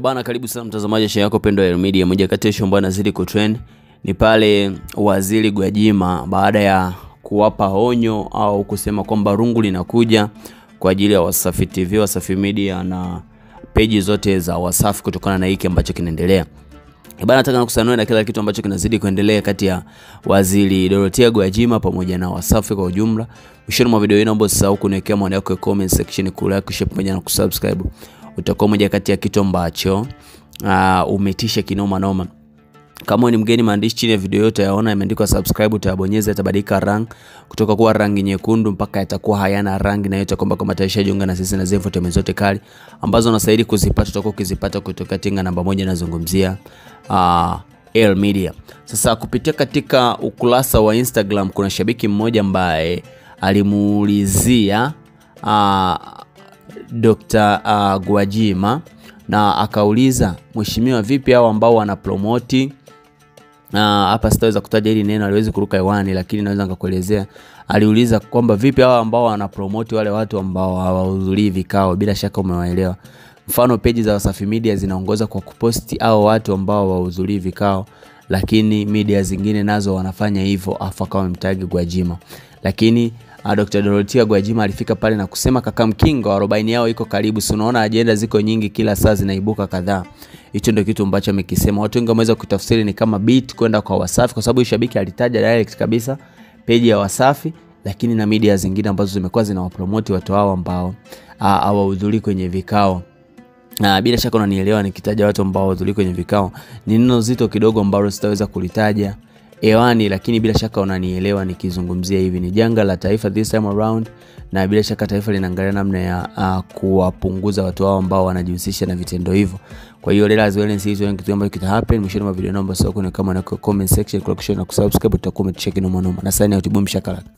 Bana, karibu sana mtazamaji wa channel yako pendwa ya Media. Moja kati ya show ambayo inazidi kutrend ni pale Waziri Gwajima baada ya kuwapa onyo au kusema kwamba rungu linakuja kwa ajili ya Wasafi TV, Wasafi Media na page zote za Wasafi kutokana na hiki ambacho kinaendelea. Bana, nataka nikusanue na kila kitu ambacho kinazidi kuendelea kati ya Waziri Dorothea Gwajima pamoja na Wasafi kwa ujumla. Mwishoni mwa video hii naomba usisahau kuniwekea maoni yako kwa comment section, kulike, share pamoja na kusubscribe. Utakuwa moja kati ya kitu ambacho umetisha kinoma noma. Kama ni mgeni, maandishi chini ya video yote yaona imeandikwa subscribe, utabonyeza, itabadilika rangi kutoka kuwa rangi nyekundu mpaka itakuwa hayana rangi, na yote kwamba kama taishajiunga na sisi na zile foto zote kali ambazo unastahili kuzipata utakuwa ukizipata kutoka tinga namba 1 nazungumzia L Media. Sasa kupitia katika ukurasa wa Instagram kuna shabiki mmoja ambaye alimuulizia Dr. Gwajima na akauliza, mheshimiwa, vipi hao ambao wana promote, hapa sitaweza kutaja hili neno, aliwezi kuruka hewani lakini naweza nikakuelezea. Aliuliza kwamba vipi hao ambao wana promote wale watu ambao hawahudhurii vikao. Bila shaka umewaelewa. Mfano page za Wasafi Media zinaongoza kwa kuposti hao watu ambao hawahudhurii vikao, lakini media zingine nazo wanafanya hivyo afa kama mtagi Gwajima. Lakini Dr. Dorothea Gwajima alifika pale na kusema kaka mkinga wa 40 yao iko karibu. Si unaona agenda ziko nyingi, kila saa zinaibuka kadhaa. Hicho ndio kitu ambacho amekisema. Watu wengi wameweza kutafsiri ni kama beat kwenda kwa Wasafi, kwa sababu shabiki alitaja direct kabisa page ya Wasafi, lakini na media zingine ambazo zimekuwa zinawapromote watu hao ambao hawahudhurii kwenye vikao. Bila shaka unanielewa nikitaja watu ambao hawahudhurii kwenye vikao. Ni neno zito kidogo ambalo sitaweza kulitaja hewani, lakini bila shaka unanielewa nikizungumzia hivi. Ni janga la taifa this time around, na bila shaka taifa linaangalia namna ya kuwapunguza watu hao ambao wanajihusisha na vitendo hivyo. Kwa hiyo leo azwelen sisi wengi kitu ambacho kita happen. Mwishoni mwa video naomba usahau kama na comment section, kulike na kusubscribe, tutakuwa tumecheki noma noma. Na sign out, boom shakalaka.